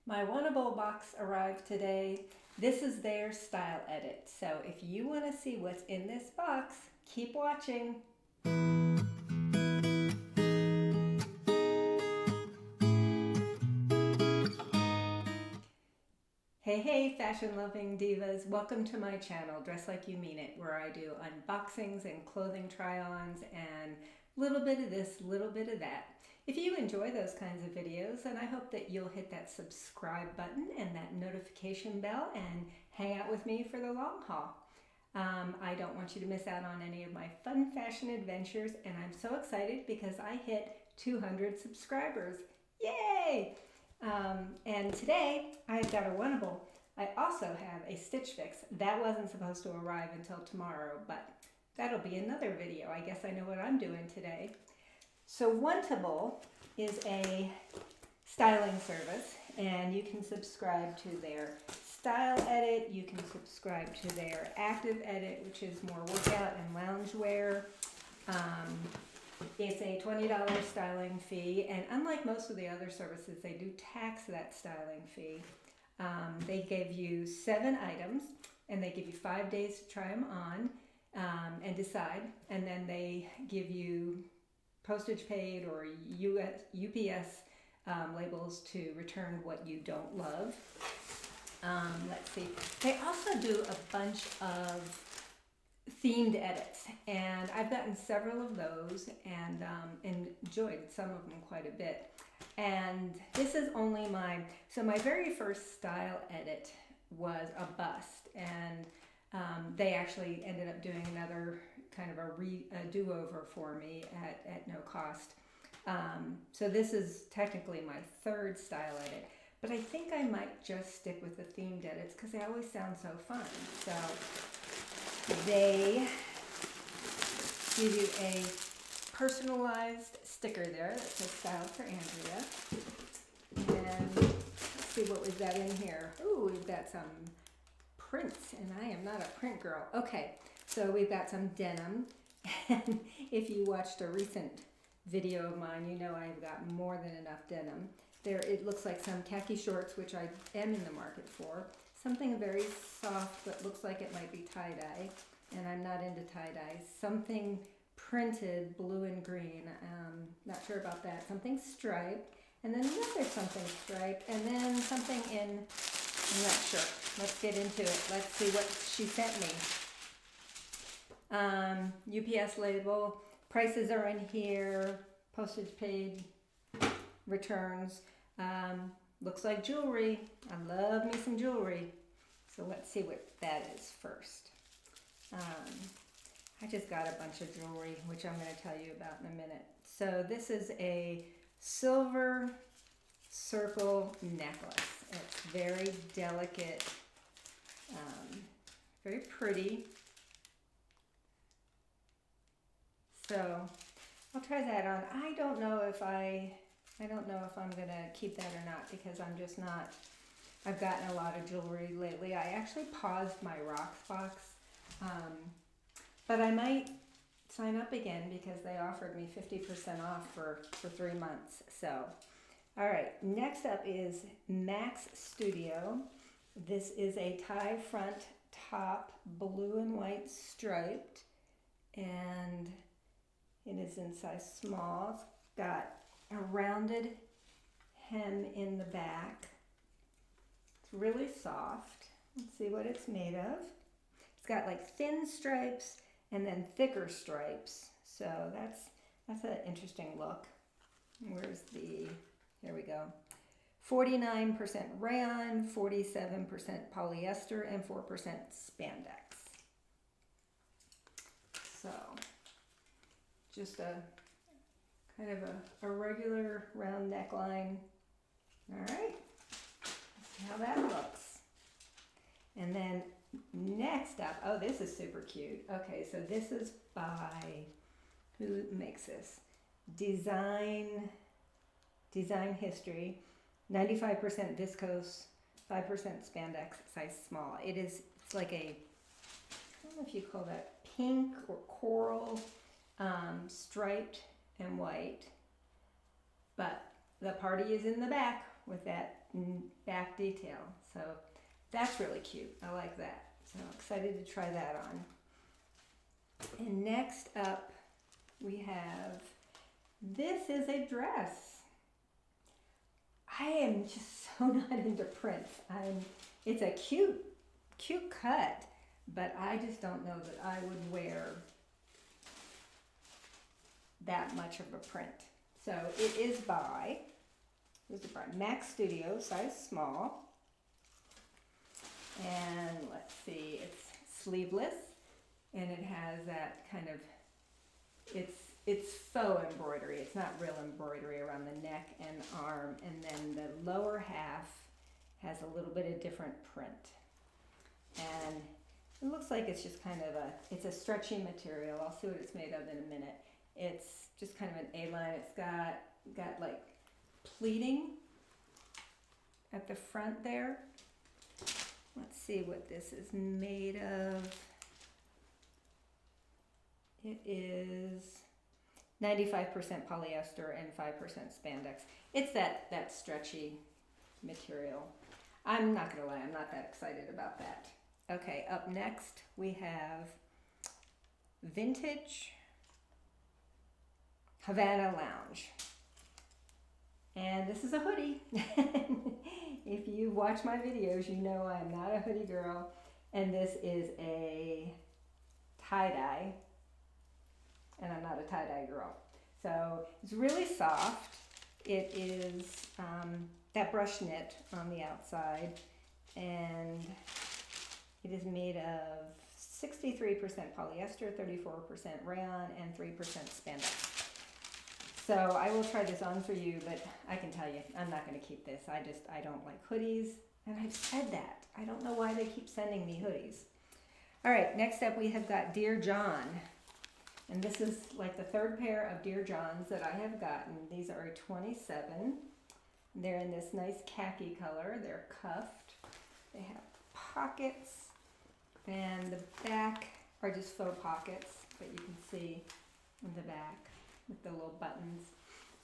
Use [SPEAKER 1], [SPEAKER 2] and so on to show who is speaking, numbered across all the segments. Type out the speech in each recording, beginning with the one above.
[SPEAKER 1] My Wantable box arrived today. This is their style edit. So if you want to see what's in this box, keep watching. Hey, fashion-loving divas. Welcome to my channel, Dress Like You Mean It, where I do unboxings and clothing try-ons and a little bit of this, little bit of that. If you enjoy those kinds of videos, then I hope that you'll hit that subscribe button and that notification bell and hang out with me for the long haul. I don't want you to miss out on any of my fun fashion adventures, and I'm so excited because I hit 200 subscribers. Yay! And today I've got a Wantable. I also have a Stitch Fix. That wasn't supposed to arrive until tomorrow, but that'll be another video. I guess I know what I'm doing today. So Wantable is a styling service, and you can subscribe to their style edit. You can subscribe to their active edit, which is more workout and loungewear. It's a $20 styling fee, and unlike most of the other services, they do tax that styling fee. They give you 7 items, and they give you 5 days to try them on and decide, and then they give you postage paid or UPS labels to return what you don't love. Let's see. They also do a bunch of themed edits, and I've gotten several of those and enjoyed some of them quite a bit. And this is only my very first style edit was a bust, and they actually ended up doing another kind of a do-over for me at no cost. So this is technically my 3rd style edit, but I think I might just stick with the themed edits because they always sound so fun. So they give you a personalized sticker there that says Style for Andrea. And let's see what we've got in here. Ooh, we've got some prints, and I am not a print girl. Okay, so we've got some denim. And if you watched a recent video of mine, you know I've got more than enough denim. There, it looks like some khaki shorts, which I am in the market for. Something very soft that looks like it might be tie-dye, and I'm not into tie-dye. Something printed blue and green, not sure about that. Something striped, and then another something striped, and then something in, I'm not sure. Let's get into it. Let's see what she sent me. UPS label, prices are in here, postage paid, returns. Looks like jewelry. I love me some jewelry. So let's see what that is first. I just got a bunch of jewelry, which I'm going to tell you about in a minute. So this is a silver circle necklace. It's very delicate, very pretty. So I'll try that on. I don't know if I'm gonna keep that or not because I'm just not. I've gotten a lot of jewelry lately. I actually paused my rocks box, but I might sign up again because they offered me 50% off for 3 months. So, all right. Next up is Max Studio. This is a tie front top, blue and white striped, and it is in size small. It's got a rounded hem in the back. It's really soft. Let's see what it's made of. It's got like thin stripes and then thicker stripes. So that's an interesting look. Where's the, here we go. 49% rayon, 47% polyester, and 4% spandex. So just a kind of a regular round neckline. All right, let's see how that looks. And then next up, oh, this is super cute. Okay, so this is by, who makes this? Design History, 95% viscose, 5% spandex, size small. It's like a, I don't know if you call that pink or coral, striped and white, but the party is in the back with that back detail. So that's really cute. I like that. So excited to try that on. And next up we have, this is a dress. I am just so not into prints. It's a cute cut, but I just don't know that I would wear that much of a print. So it is by, Max Studio, size small. And let's see, it's sleeveless, and it has that kind of, it's faux embroidery. It's not real embroidery around the neck and arm, and then the lower half has a little bit of different print. And it looks like it's just kind of it's a stretchy material. I'll see what it's made of in a minute. It's just kind of an A-line. It's got like pleating at the front there. Let's see what this is made of. It is 95% polyester and 5% spandex. It's that stretchy material. I'm not gonna lie, I'm not that excited about that. Okay, up next we have vintage Havana lounge. And this is a hoodie. If you watch my videos, you know I'm not a hoodie girl. And this is a tie-dye. And I'm not a tie-dye girl. So it's really soft. It is that brush knit on the outside. And it is made of 63% polyester, 34% rayon, and 3% spandex. So I will try this on for you, but I can tell you, I'm not going to keep this. I don't like hoodies, and I've said that. I don't know why they keep sending me hoodies. All right, next up we have got Dear John. And this is like the third pair of Dear Johns that I have gotten. These are a 27. They're in this nice khaki color. They're cuffed. They have pockets, and the back are just faux pockets, but you can see in the back with the little buttons.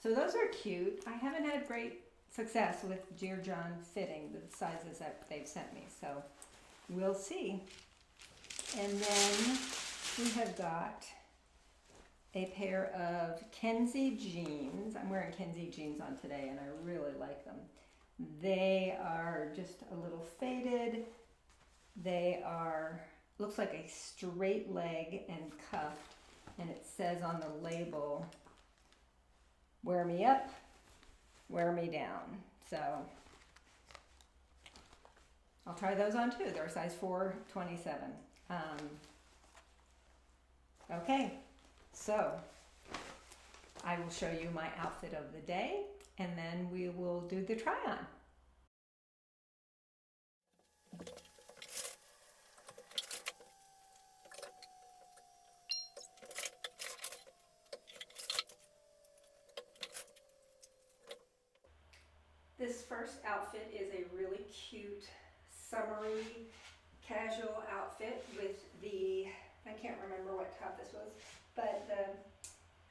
[SPEAKER 1] So those are cute. I haven't had great success with Dear John fitting the sizes that they've sent me, so we'll see. And then we have got a pair of Kensie jeans. I'm wearing Kensie jeans on today, and I really like them. They are just a little faded. They are, looks like a straight leg and cuffed, and it says on the label, wear me up, wear me down. So I'll try those on too. They're size 427. Okay, so I will show you my outfit of the day, and then we will do the try on. This first outfit is a really cute, summery, casual outfit with the, I can't remember what top this was, but I'm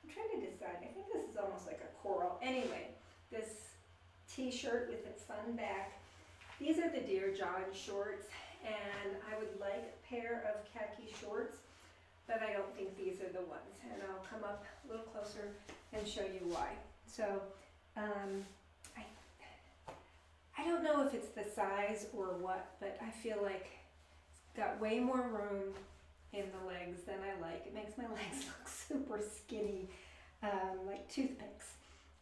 [SPEAKER 1] trying to decide. I think this is almost like a coral. Anyway, this t-shirt with a fun back. These are the Dear John shorts, and I would like a pair of khaki shorts, but I don't think these are the ones. And I'll come up a little closer and show you why. So, I don't know if it's the size or what, but I feel like it's got way more room in the legs than I like. It makes my legs look super skinny, like toothpicks.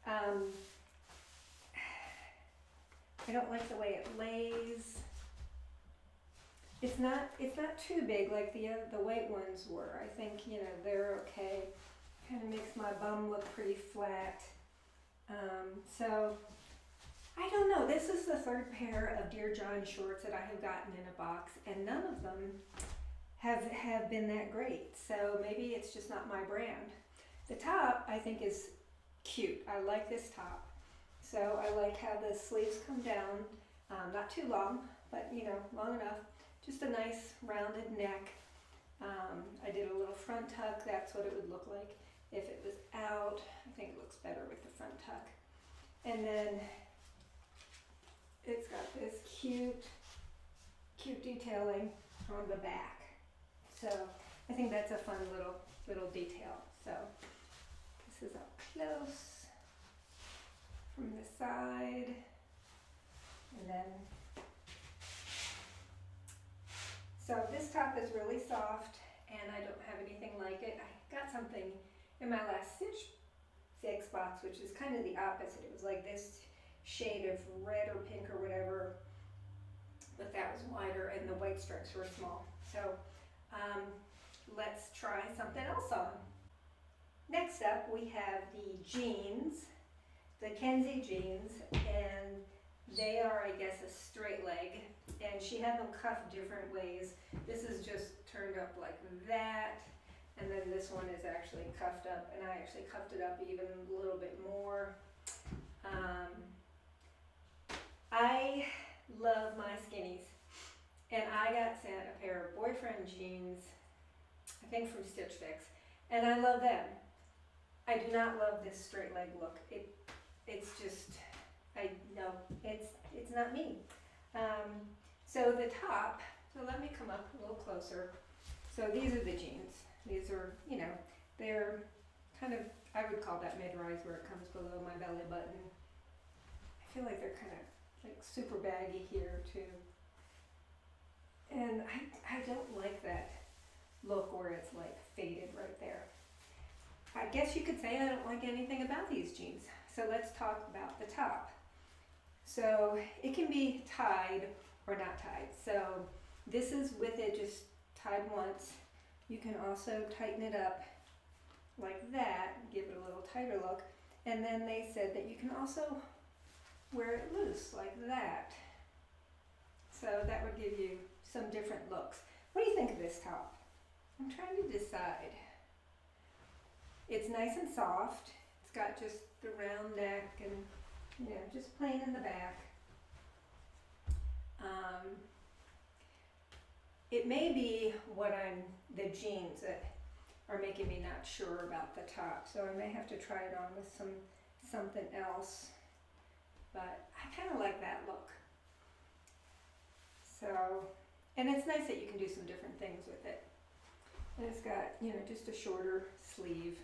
[SPEAKER 1] I don't like the way it lays. It's not too big like the white ones were. I think, you know, they're okay. Kind of makes my bum look pretty flat. So I don't know. This is the third pair of Dear John shorts that I have gotten in a box, and none of them have been that great. So maybe it's just not my brand. The top I think is cute. I like this top. So I like how the sleeves come down, not too long, but you know, long enough. Just a nice rounded neck. I did a little front tuck. That's what it would look like if it was out. I think it looks better with the front tuck. And then cute detailing on the back. So I think that's a fun little detail. So this is up close from the side, and then so this top is really soft, and I don't have anything like it. I got something in my last Stitch Fix box, which is kind of the opposite. It was like this shade of red or pink or whatever, but that was wider and the white stripes were small. So let's try something else on. Next up we have the jeans, the Kensie jeans, and they are, I guess, a straight leg, and she had them cuffed different ways. This is just turned up like that, and then this one is actually cuffed up, and I actually cuffed it up even a little bit more. I love my skinnies, and I got sent a pair of boyfriend jeans, I think from Stitch Fix, and I love them. I do not love this straight leg look. It's just, it's not me. So the top, so let me come up a little closer. So these are the jeans. These are, you know, they're kind of, I would call that mid-rise, where it comes below my belly button. I feel like they're kind of like super baggy here too. And I don't like that look where it's like faded right there. I guess you could say I don't like anything about these jeans. So let's talk about the top. So it can be tied or not tied. So this is with it just tied once. You can also tighten it up like that, give it a little tighter look. And then they said that you can also wear it loose like that. So that would give you some different looks. What do you think of this top? I'm trying to decide. It's nice and soft. It's got just the round neck and, you know, just plain in the back. It may be the jeans that are making me not sure about the top, so I may have to try it on with something else. But I kind of like that look. So, and it's nice that you can do some different things with it. And it's got, you know, just a shorter sleeve.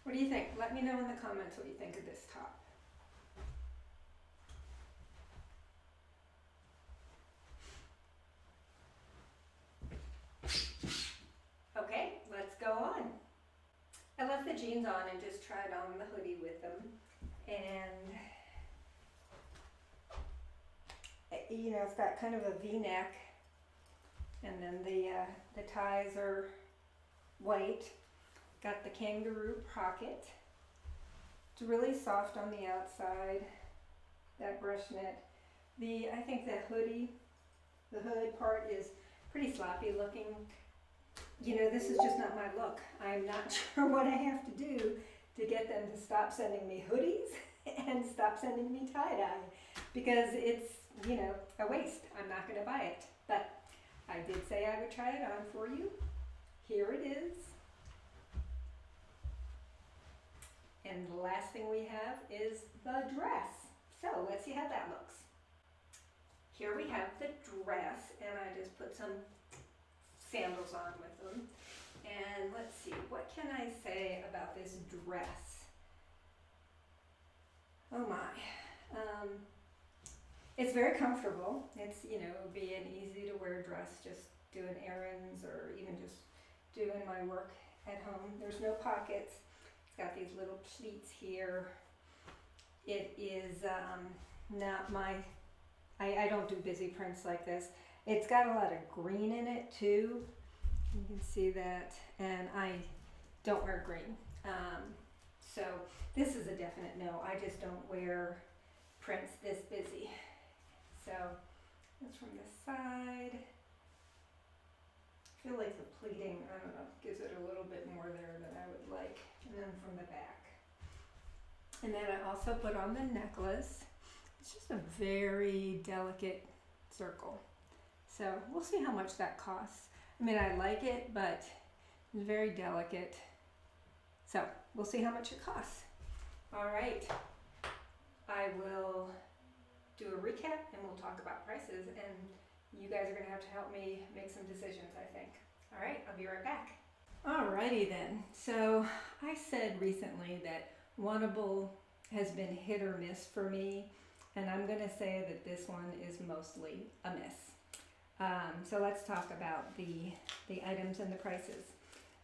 [SPEAKER 1] What do you think? Let me know in the comments what you think of this top. Okay, let's go on. I left the jeans on and just tried on the hoodie with them. And, you know, it's got kind of a V-neck, and then the ties are white. Got the kangaroo pocket. It's really soft on the outside, that brush knit. I think the hood part is pretty sloppy looking. You know, this is just not my look. I'm not sure what I have to do to get them to stop sending me hoodies and stop sending me tie-dye, because it's, you know, a waste. I'm not going to buy it. But I did say I would try it on for you. Here it is. And the last thing we have is the dress. So let's see how that looks. Here we have the dress, and I just put some sandals on with them. And let's see, what can I say about this dress? Oh my. It's very comfortable. It's, you know, it would be an easy to wear dress, just doing errands or even just doing my work at home. There's no pockets. It's got these little pleats here. It is not my, I don't do busy prints like this. It's got a lot of green in it too. You can see that, and I don't wear green. So this is a definite no. I just don't wear prints this busy. So that's from the side. I feel like the pleating, I don't know, gives it a little bit more there than I would like. And then from the back. And then I also put on the necklace. It's just a very delicate circle. So we'll see how much that costs. I mean, I like it, but it's very delicate. So we'll see how much it costs. All right. I will do a recap and we'll talk about prices, and you guys are gonna have to help me make some decisions, I think. All right, I'll be right back. Alrighty then. So I said recently that Wantable has been hit or miss for me, and I'm gonna say that this one is mostly a miss. So let's talk about the items and the prices.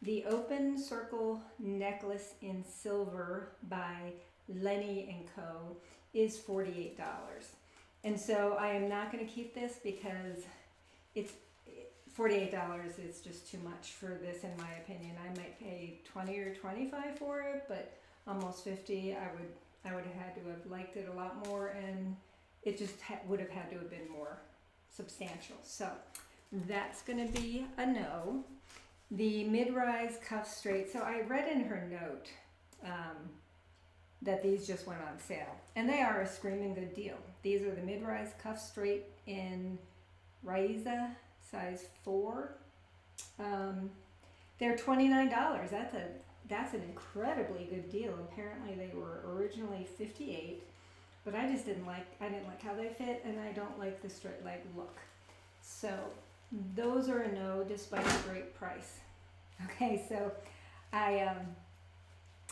[SPEAKER 1] The open circle necklace in silver by Lenni and Co. is $48. And so I am not going to keep this because it's $48 is just too much for this, in my opinion. I might pay 20 or 25 for it, but almost 50. I would have had to have liked it a lot more, and it just would have had to have been more substantial. So that's going to be a no. The mid-rise cuff straight. So I read in her note that these just went on sale, and they are a screaming good deal. These are the mid-rise cuff straight in Raisa size 4. They're $29. That's an incredibly good deal. Apparently they were originally $58, but I didn't like how they fit, and I don't like the straight leg look. So those are a no, despite a great price. Okay, so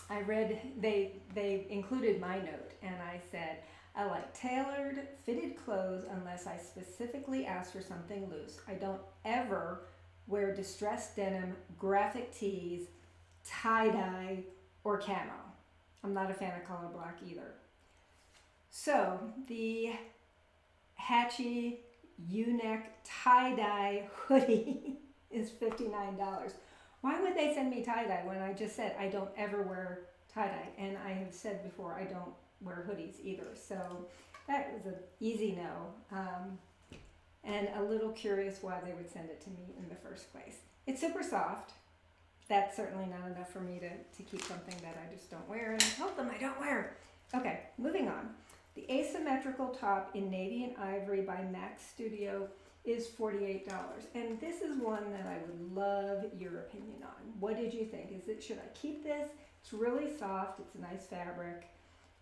[SPEAKER 1] I read they included my note, and I said, I like tailored, fitted clothes unless I specifically ask for something loose. I don't ever wear distressed denim, graphic tees, tie-dye, or camo. I'm not a fan of color black either. So the Hacci U-neck tie-dye hoodie is $59. Why would they send me tie-dye when I just said I don't ever wear tie-dye? And I have said before I don't wear hoodies either. So that was an easy no. And a little curious why they would send it to me in the first place. It's super soft. That's certainly not enough for me to keep something that I just don't wear, and I told them I don't wear. Okay, moving on. The Asymmetrical top in navy and ivory by Max Studio is $48. And this is one that I would love your opinion on. What did you think? Should I keep this? It's really soft. It's a nice fabric.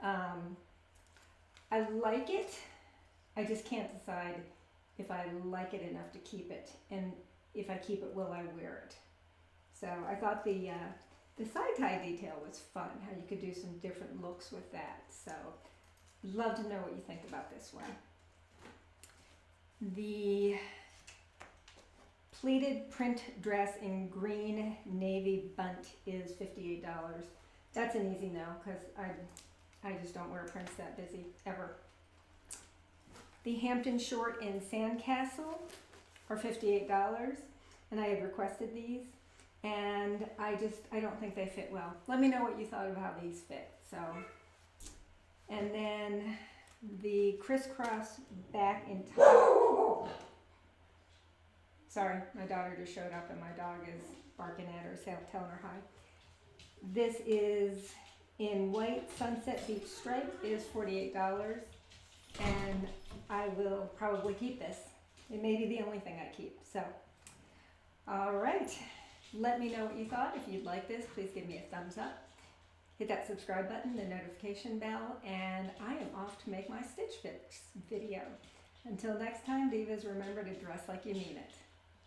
[SPEAKER 1] I like it. I just can't decide if I like it enough to keep it. And if I keep it, will I wear it? So I thought the side tie detail was fun, how you could do some different looks with that. So love to know what you think about this one. The pleated print dress in green navy Bundt is $58. That's an easy no, because I just don't wear prints that busy, ever. The Hampton short in Sandcastle are $58, and I had requested these, and I don't think they fit well. Let me know what you thought of how these fit. So, and then the crisscross back in top. Sorry, my daughter just showed up and my dog is barking at her, telling her hi. This is in white sunset beach stripe, is $48, and I will probably keep this. It may be the only thing I keep. So, all right. Let me know what you thought. If you'd like this, please give me a thumbs up. Hit that subscribe button, the notification bell, and I am off to make my Stitch Fix video. Until next time, Divas, remember to dress like you mean it.